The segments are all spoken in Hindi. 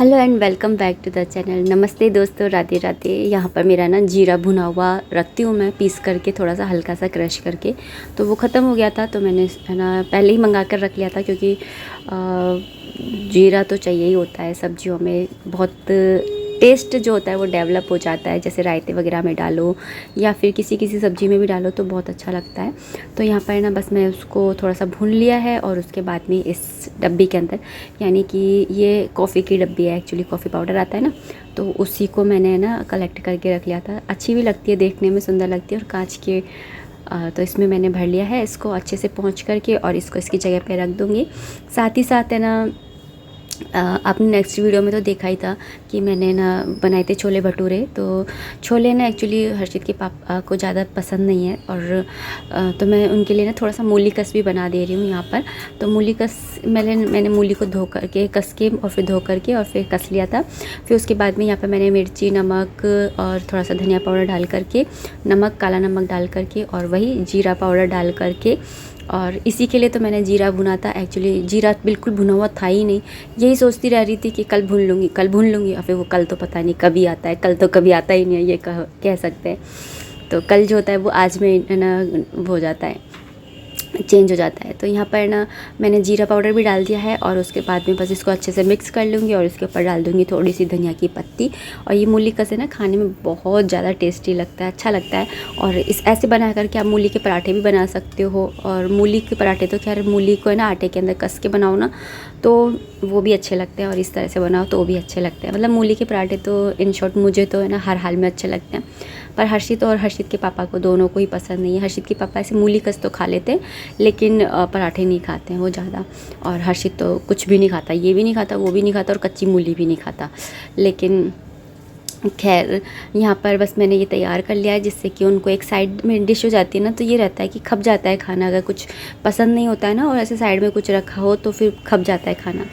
Hello and welcome back to the channel. नमस्ते दोस्तों, राधे राधे। यहाँ पर मेरा ना जीरा भुना हुआ रखती हूँ मैं, पीस करके थोड़ा सा हल्का सा क्रश करके। तो वो ख़त्म हो गया था तो मैंने है ना पहले ही मंगा कर रख लिया था, क्योंकि जीरा तो चाहिए ही होता है सब्जियों में। बहुत टेस्ट जो होता है वो डेवलप हो जाता है, जैसे रायते वगैरह में डालो या फिर किसी किसी सब्ज़ी में भी डालो तो बहुत अच्छा लगता है। तो यहाँ पर ना बस मैं उसको थोड़ा सा भून लिया है और उसके बाद में इस डब्बी के अंदर, यानी कि ये कॉफ़ी की डब्बी है, एक्चुअली कॉफ़ी पाउडर आता है ना, तो उसी को मैंने ना कलेक्ट करके रख लिया था। अच्छी भी लगती है, देखने में सुंदर लगती है और कांच के तो इसमें मैंने भर लिया है। इसको अच्छे से पोंछ करके और इसको इसकी जगह पे रख दूँगी। साथ ही साथ है ना आपने नेक्स्ट वीडियो में तो देखा ही था कि मैंने ना बनाए थे छोले भटूरे। तो छोले ना एक्चुअली हर्षित के पापा को ज़्यादा पसंद नहीं है, और तो मैं उनके लिए ना थोड़ा सा मूली कस भी बना दे रही हूँ यहाँ पर। तो मूली कस मैंने मूली को धो करके कस के और फिर धो करके और फिर कस लिया था। फिर उसके बाद में यहाँ पर मैंने मिर्ची, नमक और थोड़ा सा धनिया पाउडर डाल करके, नमक, काला नमक डाल करके और वही जीरा पाउडर डाल करके, और इसी के लिए तो मैंने जीरा भुना था। एक्चुअली जीरा बिल्कुल भुना हुआ था ही नहीं। यही सोचती रह रही थी कि कल भून लूँगी, कल भून लूँगी, और फिर वो कल तो पता नहीं कभी आता है। कल तो कभी आता ही नहीं है, ये कह सकते हैं। तो कल जो होता है वो आज में ना वो हो जाता है, चेंज हो जाता है। तो यहाँ पर ना मैंने जीरा पाउडर भी डाल दिया है और उसके बाद में बस इसको अच्छे से मिक्स कर लूँगी और इसके ऊपर डाल दूँगी थोड़ी सी धनिया की पत्ती। और ये मूली का से ना खाने में बहुत ज़्यादा टेस्टी लगता है, अच्छा लगता है। और इस ऐसे बना करके आप मूली के पराठे भी बना सकते हो। और मूली के पराठे तो खैर मूली को है ना आटे के अंदर कस के बनाओ ना तो वो भी अच्छे लगते हैं, और इस तरह से बनाओ तो वो भी अच्छे लगते हैं। मतलब मूली के पराठे तो इन शॉर्ट मुझे तो है ना हर हाल में अच्छे लगते हैं, पर हर्षित और हर्षित के पापा को दोनों को ही पसंद नहीं है। हर्षित के पापा ऐसे मूली कस तो खा लेते हैं, लेकिन पराठे नहीं खाते हैं वो ज़्यादा। और हर्षित तो कुछ भी नहीं खाता, ये भी नहीं खाता, वो भी नहीं खाता, और कच्ची मूली भी नहीं खाता। लेकिन खैर यहाँ पर बस मैंने ये तैयार कर लिया है, जिससे कि उनको एक साइड में डिश हो जाती है ना, तो ये रहता है कि खप जाता है खाना। अगर कुछ पसंद नहीं होता है ना और ऐसे साइड में कुछ रखा हो तो फिर खप जाता है खाना।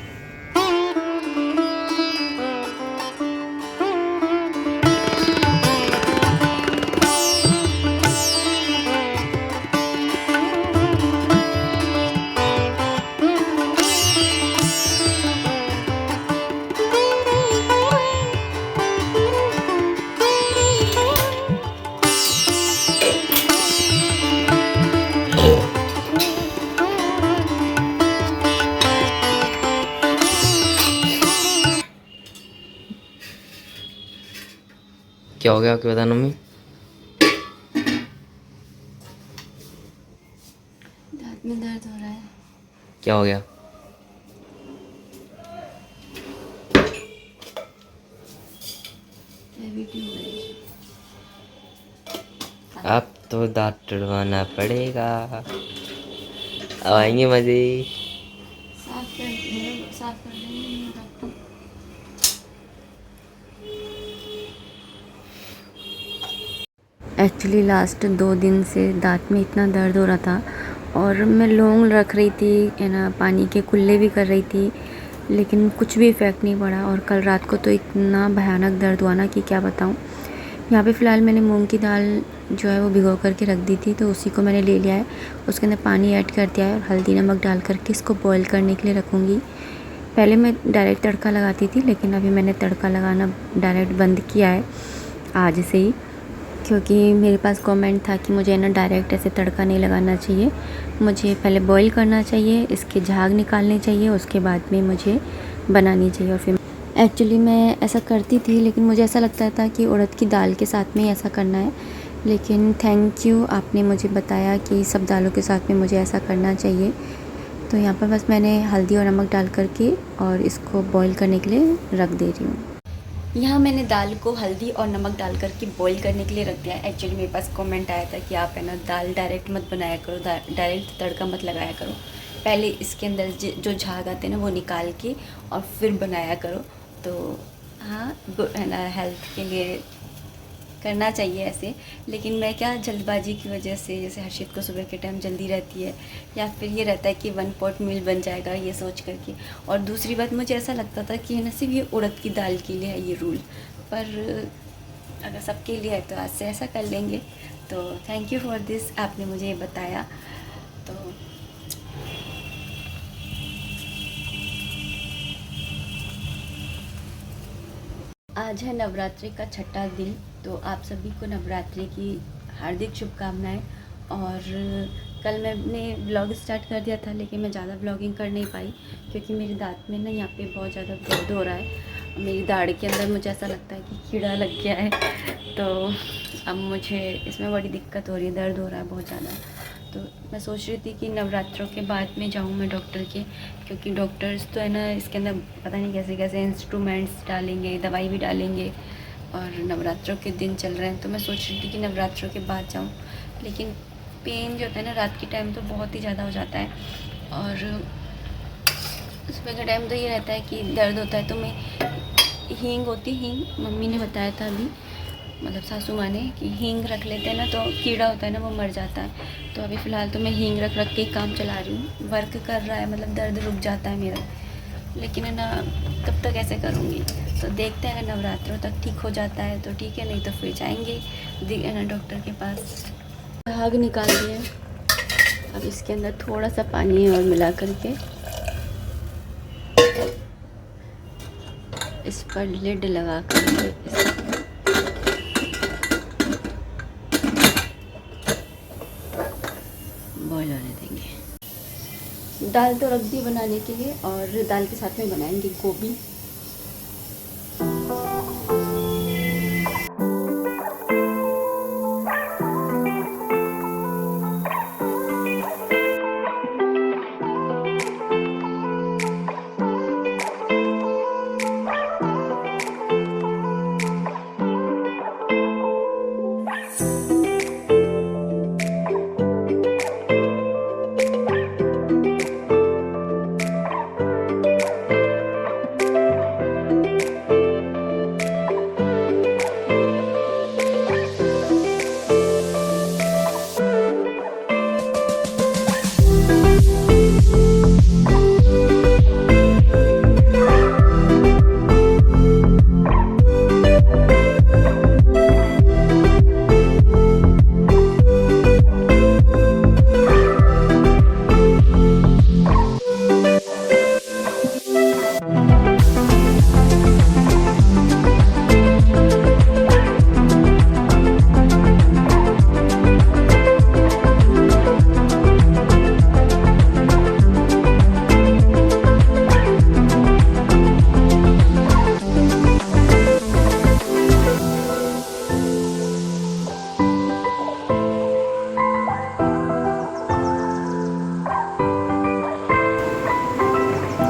क्या हो गया आपके बताना मम्मी? दांत में दर्द हो रहा है। क्या हो गया? अब तो दांत टूटवाना पड़ेगा, अब आएंगे मजे। साफ कर देंगे। एक्चुअली लास्ट 2 दिन से दांत में इतना दर्द हो रहा था, और मैं लौंग रख रही थी है ना, पानी के कुल्ले भी कर रही थी, लेकिन कुछ भी इफ़ेक्ट नहीं पड़ा। और कल रात को तो इतना भयानक दर्द हुआ ना कि क्या बताऊँ। यहाँ पे फ़िलहाल मैंने मूंग की दाल जो है वो भिगो करके रख दी थी, तो उसी को मैंने ले लिया है। उसके अंदर पानी ऐड कर दिया है और हल्दी नमक डाल करके इसको बॉईल करने के लिए रखूँगी। पहले मैं डायरेक्ट तड़का लगाती थी, लेकिन अभी मैंने तड़का लगाना डायरेक्ट बंद किया है आज से ही, क्योंकि मेरे पास कमेंट था कि मुझे ना डायरेक्ट ऐसे तड़का नहीं लगाना चाहिए, मुझे पहले बॉईल करना चाहिए, इसके झाग निकालने चाहिए, उसके बाद में मुझे बनानी चाहिए। और फिर एक्चुअली मैं ऐसा करती थी, लेकिन मुझे ऐसा लगता था कि उड़द की दाल के साथ में ऐसा करना है। लेकिन थैंक यू, आपने मुझे बताया कि सब दालों के साथ में मुझे ऐसा करना चाहिए। तो यहाँ पर बस मैंने हल्दी और नमक डाल करके और इसको बॉईल करने के लिए रख दे रही हूँ। यहाँ मैंने दाल को हल्दी और नमक डाल करके बॉईल करने के लिए रख दिया है। एक्चुअली मेरे पास कमेंट आया था कि आप है ना दाल डायरेक्ट मत बनाया करो, डायरेक्ट तड़का मत लगाया करो, पहले इसके अंदर जो झाग आते हैं ना वो निकाल के और फिर बनाया करो। तो हाँ, है ना, हेल्थ के लिए करना चाहिए ऐसे। लेकिन मैं क्या, जल्दबाजी की वजह से, जैसे हर्षित को सुबह के टाइम जल्दी रहती है, या फिर ये रहता है कि 1 पॉट मील बन जाएगा ये सोच करके। और दूसरी बात, मुझे ऐसा लगता था कि न सिर्फ ये उड़द की दाल के लिए है ये रूल, पर अगर सबके लिए है तो आज से ऐसा कर लेंगे। तो थैंक यू फॉर दिस, आपने मुझे ये बताया। तो आज है नवरात्रि का छठा दिन, तो आप सभी को नवरात्रि की हार्दिक शुभकामनाएं। और कल मैंने व्लॉग स्टार्ट कर दिया था, लेकिन मैं ज़्यादा व्लॉगिंग कर नहीं पाई क्योंकि मेरे दांत में ना यहाँ पे बहुत ज़्यादा दर्द हो रहा है। मेरी दाढ़ के अंदर मुझे ऐसा लगता है कि कीड़ा लग गया है, तो अब मुझे इसमें बड़ी दिक्कत हो रही है, दर्द हो रहा है बहुत ज़्यादा। तो मैं सोच रही थी कि नवरात्रों के बाद में जाऊँ मैं डॉक्टर के, क्योंकि डॉक्टर्स तो है ना इसके अंदर पता नहीं कैसे कैसे इंस्ट्रूमेंट्स डालेंगे, दवाई भी डालेंगे, और नवरात्रों के दिन चल रहे हैं। तो मैं सोच रही थी कि नवरात्रों के बाद जाऊँ, लेकिन पेन जो होता है ना रात के टाइम तो बहुत ही ज़्यादा हो जाता है, और सुबह के टाइम तो ये रहता है कि दर्द होता है। तो मैं हींग होती, हींग मम्मी ने बताया था अभी, मतलब सासू माँ ने, कि हींग रख लेते हैं ना तो कीड़ा होता है ना वो मर जाता है। तो अभी फ़िलहाल तो मैं हींग रख के ही काम चला रही हूँ। वर्क कर रहा है, मतलब दर्द रुक जाता है मेरा, लेकिन है ना कब तक ऐसे करूँगी। तो देखते हैं, अगर नवरात्रों तक ठीक हो जाता है तो ठीक है, नहीं तो फिर जाएंगे डॉक्टर के पास। भाग निकाल दिया, अब इसके अंदर थोड़ा सा पानी और मिला करके इस पर लिड लगा कर बॉईल होने देंगे। दाल तो रख दी बनाने के लिए, और दाल के साथ में बनाएंगे गोभी।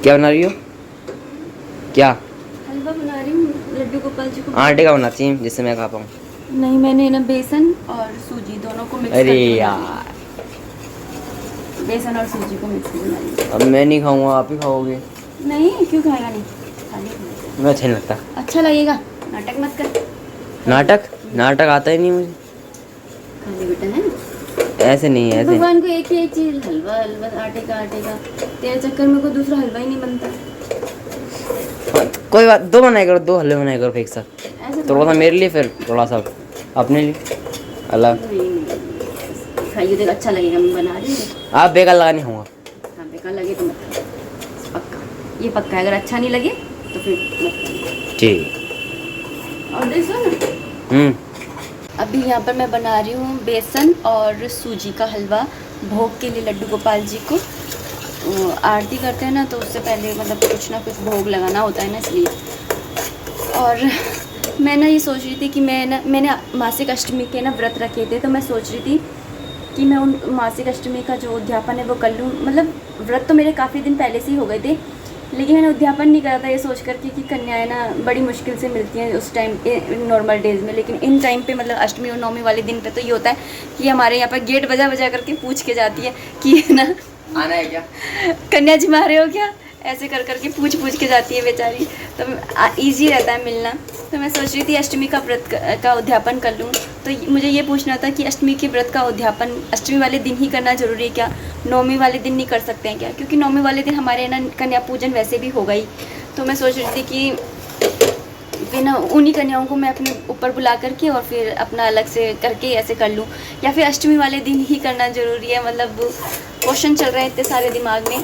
क्या बना रही हो? क्या हलवा बना रही हूँ लड्डू गोपाल जी को। आटे का बनाती है जिससे मैं खा पाऊँ? नहीं, मैंने ना बेसन और सूजी दोनों को मिक्स अरे करके यार, बेसन और सूजी को मिक्स बनाई। अब मैं नहीं खाऊंगा, आप ही खाओगे। नहीं, क्यों खाएगा? नहीं खाली मैं अच्छा नहीं लगता। अच्छा लगेगा, नाटक मत कर। नाटक आता ही नहीं मुझे। खाली बेटा है, ऐसे नहीं है, ऐसे भगवान को एक ही एक चीज, हलवा हलवा, आटे का। तेरे चक्कर में कोई दूसरा हलवा ही नहीं बनता। कोई बात, दो बनाया करो, दो हलवे बनाया करो एक साथ। ऐसे थोड़ा सा मेरे लिए, फिर थोड़ा सा अपने लिए अलग। खाइए, देख अच्छा लगेगा, मैं बना रही हूँ। आप बेकार लगा नहीं होगा। हाँ, बेकार लगे तो मत खाओ, पक्का, ये पक्का है। अगर अच्छा नहीं लगे तो फिर मत खाओ। ठीक। और देख ना, अभी यहाँ पर मैं बना रही हूँ बेसन और सूजी का हलवा भोग के लिए लड्डू गोपाल जी को। आरती करते हैं ना, तो उससे पहले मतलब कुछ ना कुछ भोग लगाना होता है ना, इसलिए। और मैं ना ये सोच रही थी कि मैंने मासिक अष्टमी के ना व्रत रखे थे, तो मैं सोच रही थी कि मैं उन मासिक अष्टमी का जो उद्यापन है वो कर लूँ। मतलब व्रत तो मेरे काफ़ी दिन पहले से ही हो गए थे, लेकिन मैंने उद्यापन नहीं करा था, ये सोच करके कि कन्याएं ना बड़ी मुश्किल से मिलती हैं उस टाइम नॉर्मल डेज़ में। लेकिन इन टाइम पे मतलब अष्टमी और नवमी वाले दिन पे तो ये होता है कि हमारे यहाँ पर गेट बजा बजा करके पूछ के जाती है कि ना आना है क्या, कन्या जिमा रहे हो क्या, ऐसे कर करके पूछ के जाती है बेचारी। तो ईजी रहता है मिलना। तो मैं सोच रही थी अष्टमी का व्रत का उद्यापन कर लूँ। तो मुझे ये पूछना था कि अष्टमी के व्रत का उद्यापन अष्टमी वाले दिन ही करना ज़रूरी है क्या, नवमी वाले दिन नहीं कर सकते हैं क्या? क्योंकि नवमी वाले दिन हमारे ना कन्या पूजन वैसे भी होगा ही। तो मैं सोच रही थी कि फिर ना उन्हीं कन्याओं को मैं अपने ऊपर बुला करके और फिर अपना अलग से करके ऐसे कर लूँ, या फिर अष्टमी वाले दिन ही करना ज़रूरी है। मतलब क्वेश्चन चल रहे हैं इतने सारे दिमाग में।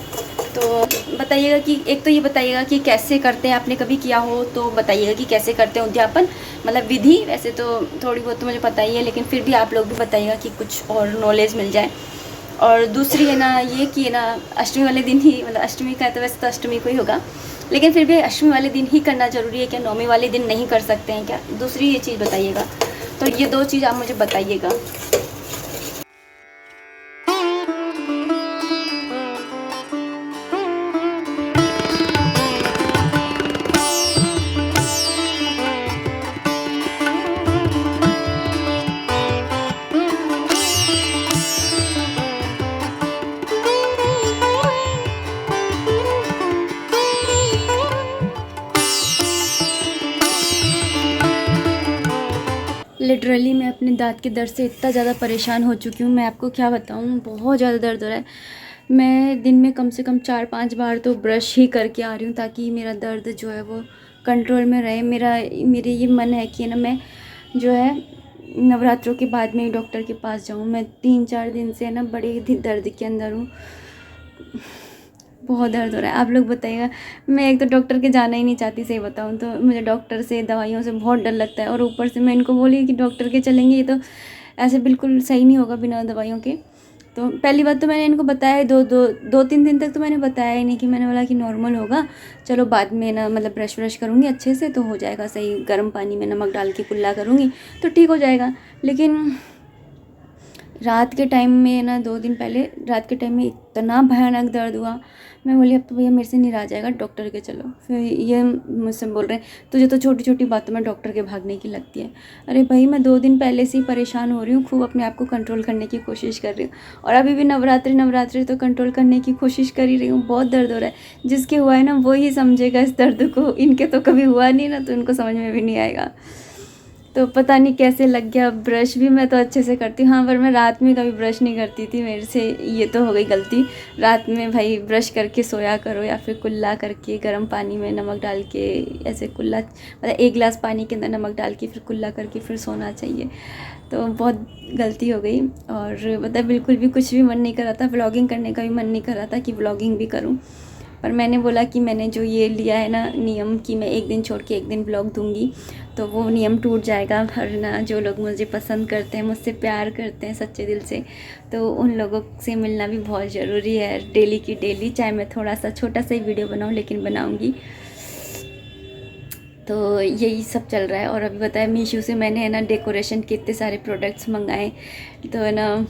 तो बताइएगा कि एक तो ये बताइएगा कि कैसे करते हैं, आपने कभी किया हो तो बताइएगा कि कैसे करते हैं उद्यापन, मतलब विधि। वैसे तो थोड़ी बहुत तो मुझे पता ही है, लेकिन फिर भी आप लोग भी बताइएगा कि कुछ और नॉलेज मिल जाए। और दूसरी है ना ये कि है ना अष्टमी वाले दिन ही, मतलब अष्टमी का है तो वैसे तो अष्टमी को ही होगा, लेकिन फिर भी अष्टमी वाले दिन ही करना ज़रूरी है क्या? नौमी वाले दिन नहीं कर सकते हैं क्या? दूसरी ये चीज़ बताइएगा। तो ये 2 चीज़ आप मुझे बताइएगा। लिटरली मैं अपने दांत के दर्द से इतना ज़्यादा परेशान हो चुकी हूँ, मैं आपको क्या बताऊँ, बहुत ज़्यादा दर्द हो रहा है। मैं दिन में कम से कम 4-5 बार तो ब्रश ही करके आ रही हूँ ताकि मेरा दर्द जो है वो कंट्रोल में रहे। मेरे ये मन है कि ना मैं जो है नवरात्रों के बाद में ही डॉक्टर के पास जाऊँ। मैं 3-4 दिन से ना बड़े दर्द के अंदर हूँ, बहुत दर्द हो रहा है। आप लोग बताइएगा। मैं एक तो डॉक्टर के जाना ही नहीं चाहती, सही बताऊँ तो मुझे डॉक्टर से, दवाइयों से बहुत डर लगता है। और ऊपर से मैं इनको बोली कि डॉक्टर के चलेंगे, ये तो ऐसे बिल्कुल सही नहीं होगा बिना दवाइयों के। तो पहली बात तो मैंने इनको बताया है, 2-3 दिन तक तो मैंने बताया ही नहीं, कि मैंने बोला कि नॉर्मल होगा, चलो बाद में ना मतलब ब्रश व्रश करूँगी अच्छे से तो हो जाएगा सही, गर्म पानी में नमक डाल के कुल्ला करूँगी तो ठीक हो जाएगा। लेकिन रात के टाइम में ना 2 दिन पहले रात के टाइम में इतना भयानक दर्द हुआ, मैं बोली अब तो भैया मेरे से नहीं रहा जाएगा, डॉक्टर के चलो। फिर ये मुझसे बोल रहे हैं तुझे तो छोटी छोटी बातों में डॉक्टर के भागने की लगती है। अरे भाई मैं 2 दिन पहले से ही परेशान हो रही हूँ, खूब अपने आप को कंट्रोल करने की कोशिश कर रही हूँ, और अभी भी नवरात्रि तो कंट्रोल करने की कोशिश कर ही रही हूँ। बहुत दर्द हो रहा है, जिसके हुआ है ना वो ही समझेगा इस दर्द को, इनके तो कभी हुआ नहीं ना, तो इनको समझ में भी नहीं आएगा। तो पता नहीं कैसे लग गया। ब्रश भी मैं तो अच्छे से करती हूँ, हाँ, पर मैं रात में कभी ब्रश नहीं करती थी, मेरे से ये तो हो गई गलती। रात में भाई ब्रश करके सोया करो, या फिर कुल्ला करके गर्म पानी में नमक डाल के, ऐसे कुल्ला मतलब 1 गिलास पानी के अंदर नमक डाल के फिर कुल्ला करके फिर सोना चाहिए। तो बहुत गलती हो गई, और मतलब बिल्कुल भी कुछ भी मन नहीं कर रहा था, व्लॉगिंग करने का भी मन नहीं कर रहा था कि व्लॉगिंग भी करूँ। पर मैंने बोला कि मैंने जो ये लिया है ना नियम कि मैं 1 दिन छोड़ के 1 दिन ब्लॉग दूंगी, तो वो नियम टूट जाएगा। और ना जो लोग मुझे पसंद करते हैं, मुझसे प्यार करते हैं सच्चे दिल से, तो उन लोगों से मिलना भी बहुत ज़रूरी है, डेली की डेली, चाहे मैं थोड़ा सा छोटा सा ही वीडियो बनाऊँ, लेकिन बनाऊँगी। तो यही सब चल रहा है। और अभी बताया मीशो से मैंने है ना डेकोरेशन के इतने सारे प्रोडक्ट्स मंगाए, तो है ना,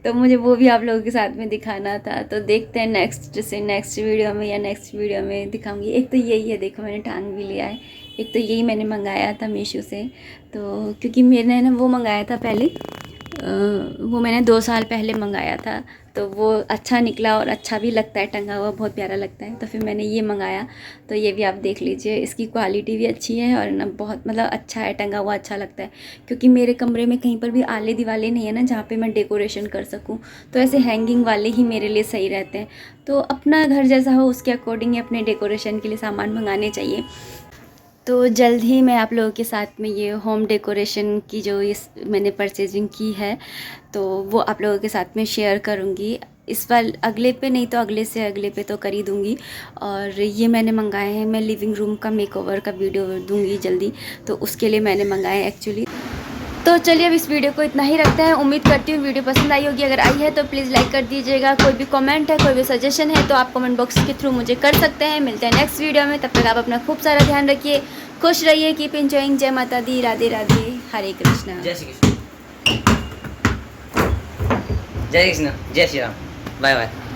तो मुझे वो भी आप लोगों के साथ में दिखाना था। तो देखते हैं नेक्स्ट वीडियो में, या नेक्स्ट वीडियो में दिखाऊंगी। एक तो यही है, देखो मैंने टांग भी लिया है, एक तो यही मैंने मंगाया था मीशो से। तो क्योंकि मैंने ना वो मंगाया था पहले, वो मैंने 2 साल पहले मंगाया था, तो वो अच्छा निकला और अच्छा भी लगता है, टंगा हुआ बहुत प्यारा लगता है। तो फिर मैंने ये मंगाया, तो ये भी आप देख लीजिए, इसकी क्वालिटी भी अच्छी है, और ना बहुत मतलब अच्छा है, टंगा हुआ अच्छा लगता है। क्योंकि मेरे कमरे में कहीं पर भी आले दिवाले नहीं है ना जहाँ पे मैं डेकोरेशन कर सकूँ, तो ऐसे हैंगिंग वाले ही मेरे लिए सही रहते हैं। तो अपना घर जैसा हो उसके अकॉर्डिंग अपने डेकोरेशन के लिए सामान मंगाने चाहिए। तो जल्द ही मैं आप लोगों के साथ में ये होम डेकोरेशन की जो इस मैंने परचेजिंग की है, तो वो आप लोगों के साथ में शेयर करूँगी। इस बार अगले पे नहीं तो अगले से अगले पे तो कर ही दूँगी। और ये मैंने मंगाए हैं, मैं लिविंग रूम का मेकओवर का वीडियो दूँगी जल्दी, तो उसके लिए मैंने मंगाए एक्चुअली। तो चलिए अब इस वीडियो को इतना ही रखते हैं। उम्मीद करती हूँ वीडियो पसंद आई होगी, अगर आई है तो प्लीज़ लाइक कर दीजिएगा। कोई भी कमेंट है, कोई भी सजेशन है तो आप कमेंट बॉक्स के थ्रू मुझे कर सकते हैं। मिलते हैं नेक्स्ट वीडियो में, तब तक आप अपना खूब सारा ध्यान रखिए, खुश रहिए, कीप एंजॉइंग। जय माता दी, राधे राधे, हरे कृष्णा। जय श्री कृष्ण, जय कृष्ण, जय श्री राम, बाय बाय।